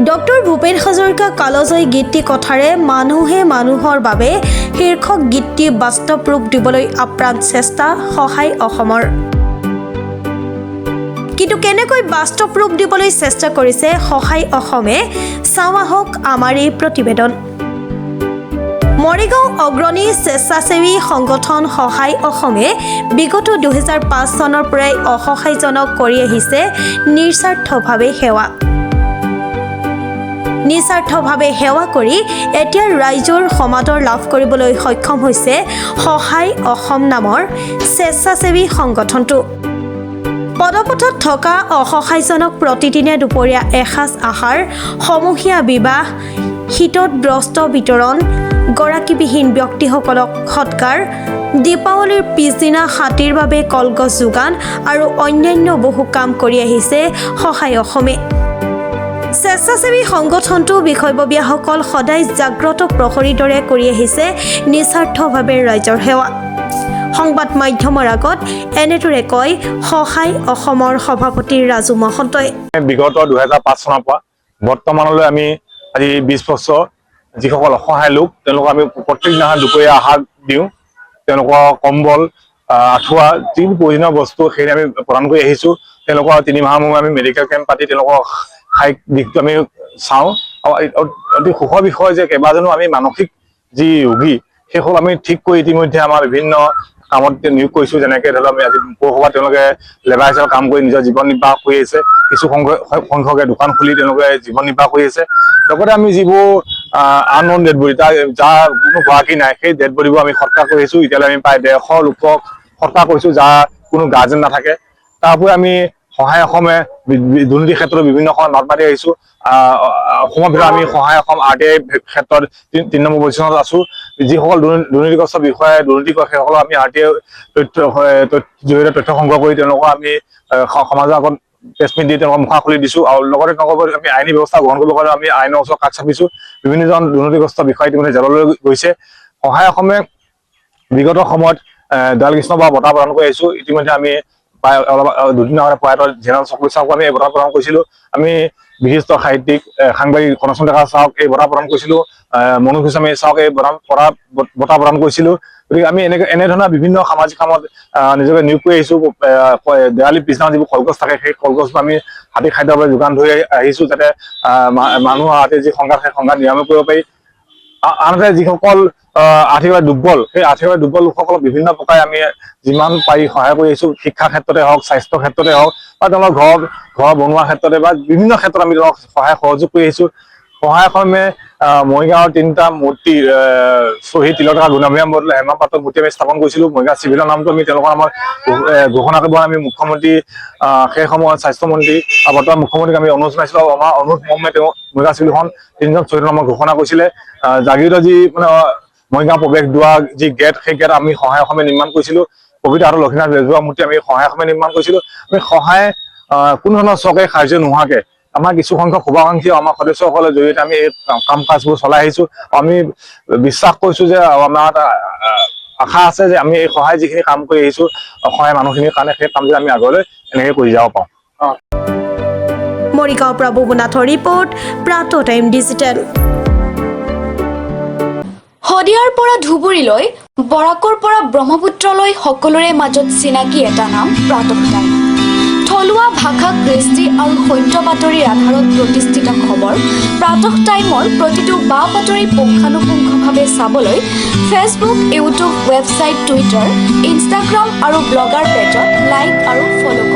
Doctor Bhupen Hazarika কালজয়ী গীতটি কথাৰে মানুহে মানুহৰ বাবে শীৰ্ষক গীতটি বাস্তৱ ৰূপ দিবলৈ আপ্ৰাণ চেষ্টা সহায় অসমৰ। কিন্তু কেনেকৈ বাস্তৱ ৰূপ দিবলৈ চেষ্টা কৰিছে সহায় অসমে, চাওঁ আহক আমাৰ এই প্ৰতিবেদন। মৰিগাঁও অগ্ৰণী স্বেচ্ছাসেৱী সংগঠন সহায় অসমে বিগত 2005 চনৰ পৰাই অসহায়জনক কৰি আহিছে নিস্বাৰ্থভাৱে সেৱা কৰি এতিয়া ৰাইজৰ সমাদৰ লাভ কৰিবলৈ সক্ষম হৈছে সহায় অসম নামৰ স্বেচ্ছাসেৱী সংগঠনটো। পদপথত থকা অসহায়জনক প্ৰতিদিনে দুপৰীয়া এসাঁজ আহাৰ, সমূহীয়া বিবাহ, শীতত বস্ত্ৰ বিতৰণ, গৰাকীবিহীন ব্যক্তিসকলক সৎকাৰ, দীপাৱলীৰ পিছদিনা হাতীৰ বাবে কলগছ যোগান আৰু অন্যান্য বহু কাম কৰি আহিছে সহায় অসমে। স্বেচ্ছাসেৱী সংগঠনটো বিষয়ববীয়াসকল সদায় জাগ্ৰত প্ৰহৰীৰ দৰে কৰি আহিছে নিস্বাৰ্থভাৱে ৰাইজৰ সেৱা। সংবাদ মাধ্যমৰ আগত এনেদৰে কয় সহায় অসমৰ সভাপতি ৰাজু মহন্তই। বিগত 2005 চনৰ পৰা বৰ্তমানলৈ আমি আজি 20 বছৰ যিসকল অসহায় লোক তেওঁলোকক আমি প্ৰত্যেক দিনা দুপৰীয়া আহাৰ দিওঁ। তেওঁলোকৰ কম্বল, আঁঠুৱা, যি প্ৰয়োজনীয় বস্তু সেইখিনি আমি প্ৰদান কৰি আহিছোঁ। তেওঁলোকৰ 3 মাহৰ মূৰে আমি মেডিকেল কেম্প পাতি তেওঁলোকৰ শাৰীৰিক দিশটো আমি চাওঁ। আৰু অতি সুখৰ বিষয় যে কেইবাজনো আমি মানসিক যি ৰোগী সেইসকল আমি ঠিক কৰি ইতিমধ্যে আমাৰ বিভিন্ন কামত নিয়োগ কৰিছোঁ। যেনেকৈ ধৰি লওক আমি আজি পৌৰসভাত তেওঁলোকে লেবাৰ হিচাপে কাম কৰি নিজৰ জীৱন নিৰ্বাহ কৰি আছে। কিছু সংখ্যকে দোকান খুলি তেওঁলোকে জীৱন নিৰ্বাহ কৰি আছে। লগতে আমি যিবোৰ আননোন ডেড বডি যাৰ কোনো গৰাকী নাই সেই ডেড বডিবোৰ আমি সৎকাৰ কৰি আহিছোঁ। এতিয়ালৈ আমি প্ৰায় 150 লোকক সৎকাৰ কৰিছোঁ যাৰ কোনো গাৰ্জেন নাথাকে। তাৰ উপৰি আমি সহায় অসমে দুৰ্নীতিৰ ক্ষেত্ৰত বিভিন্ন সময়ত মাত মাতি আহিছোঁ। অসমৰ ভিতৰত আমি সহায় অসম RTI ক্ষেত্ৰত 3 নম্বৰ পজিশ্যনত আছোঁ। যিসকল দুৰ্নীতিগ্ৰস্ত বিষয়ে দুৰ্নীতি কৰে সেইসকলক আমি RTI জৰিয়তে তথ্য সংগ্ৰহ কৰি তেওঁলোকক আমি সমাজৰ আগত প্ৰেছ মিট দি তেওঁলোকৰ মুখা খুলি দিছোঁ। আৰু লগতে তেওঁলোকৰ আমি আইনী ব্যৱস্থা গ্ৰহণ কৰিব কাৰণে আমি আইনৰ ওচৰত কাষ চাপিছোঁ। বিভিন্নজন দুৰ্নীতিগ্ৰস্ত বিষয়া ইতিমধ্যে জেললৈ গৈছে। সহায় অসমে বিগত সময়ত দয়ালকৃষ্ণ বৰা বঁটা প্ৰদান কৰি আহিছোঁ। ইতিমধ্যে আমি প্ৰায় দুদিন আগতে প্ৰয়াত জেনেৰেল চক্ৰৱৰ্তী চাওক আমি এই বঁটা প্ৰদান কৰিছিলোঁ। আমি বিশিষ্ট সাহিত্যিক সাংবাদিক কনকচন্দ্ৰ ডেকা চাওক এই বঁটা প্ৰদান কৰিছিলোঁ। মনোজ গোস্বামী চাওক এই বঁটা প্ৰদান কৰিছিলোঁ। গতিকে আমি এনেধৰণৰ বিভিন্ন সামাজিক কামত নিজকে নিয়োগ কৰি আহিছোঁ। দেৱালীৰ পিছদিনা যিবোৰ কলগছ থাকে সেই কলগছবোৰ আমি হাতী খাদ্যৰ বাবে যোগান ধৰি আহিছোঁ যাতে মানুহৰ হাতে যি সংঘাত সেই সংঘাত নিৰাময় কৰিব পাৰি। আনহাতে যিসকল আৰ্থিকভাৱে দুৰ্বল সেই আৰ্থিকভাৱে দুৰ্বল লোকসকলক বিভিন্ন প্ৰকাৰে আমি যিমান পাৰি সহায় কৰি আহিছোঁ। শিক্ষাৰ ক্ষেত্ৰতে হওক, স্বাস্থ্যৰ ক্ষেত্ৰতে হওক বা তেওঁলোকৰ ঘৰ বনোৱাৰ ক্ষেত্ৰতে বা বিভিন্ন ক্ষেত্ৰত আমি তেওঁলোকক সহায় সহযোগ কৰি আহিছোঁ। সহায় অসমে মৰিগাঁৱৰ 3টা মূৰ্তি শ্বহীদ তিলকা গুণাভিৰাম বৰদলৈ হেমা পাত্ৰৰ মূৰ্তি আমি স্থাপন কৰিছিলোঁ। মৰিগাঁও চিভিলৰ নামটো আমি তেওঁলোকৰ নামত ঘোষণা কৰিব আমি মুখ্যমন্ত্ৰী সেই সময়ত স্বাস্থ্যমন্ত্ৰী আৰু বৰ্তমান মুখ্যমন্ত্ৰীক আমি অনুৰোধ জনাইছিলোঁ। আৰু আমাৰ অনুৰোধ মৰ্মে তেওঁ মৰিগাঁও চিভিলখন 3জন শ্বহীদৰ নামত ঘোষণা কৰিছিলে। জাগিৰোডৰ যি মৰিগাঁও প্ৰৱেশ দুৱাৰ যি গেট সেই গেট আমি সহায় অসমে নিৰ্মাণ কৰিছিলোঁ। পবিত্ৰ হাতৰ লক্ষ্মীনাথ বেজবৰুৱাৰ মূৰ্তি আমি সহায় অসমে নিৰ্মাণ কৰিছিলোঁ। আমি সহায় কোনো ধৰণৰ চৰকাৰী সাহায্য নোহোৱাকৈ আমাৰ কিছু সংখ্যক শুভাকাংক্ষী আমাৰ সদস্যসকলৰ জৰিয়তে আমি এই কাম কাজবোৰ চলাই আহিছোঁ। আমি বিশ্বাস কৰিছোঁ যে আমাৰ এটা আশা আছে যে আমি এই সহায় যিখিনি কাম কৰি আহিছোঁ সহায় মানুহখিনিৰ কাৰণে সেই কামবিলাক আমি আগলৈ এনেকৈ কৰি যাব পাৰোঁ। মৰিগাঁৱৰ পৰা বুবুনাথৰ ৰিপৰ্ট, প্ৰাত টাইম ডিজিটেল। শদিয়াৰ পৰা ধুবুৰীলৈ, বৰাকৰ পৰা ব্ৰহ্মপুত্ৰলৈ সকলোৰে মাজত চিনাকি এটা নাম প্ৰাতঃ টাইম। থলুৱা ভাষা, কৃষ্টি আৰু সত্য বাতৰিৰ আধাৰত প্ৰতিষ্ঠিত খবৰ প্ৰাতঃ টাইমৰ প্ৰতিটো বা বাতৰি পুংখানুপুংখভাৱে চাবলৈ Facebook, YouTube, website, Twitter, Instagram আৰু ব্লগাৰ পেজত লাইক আৰু ফ'ল'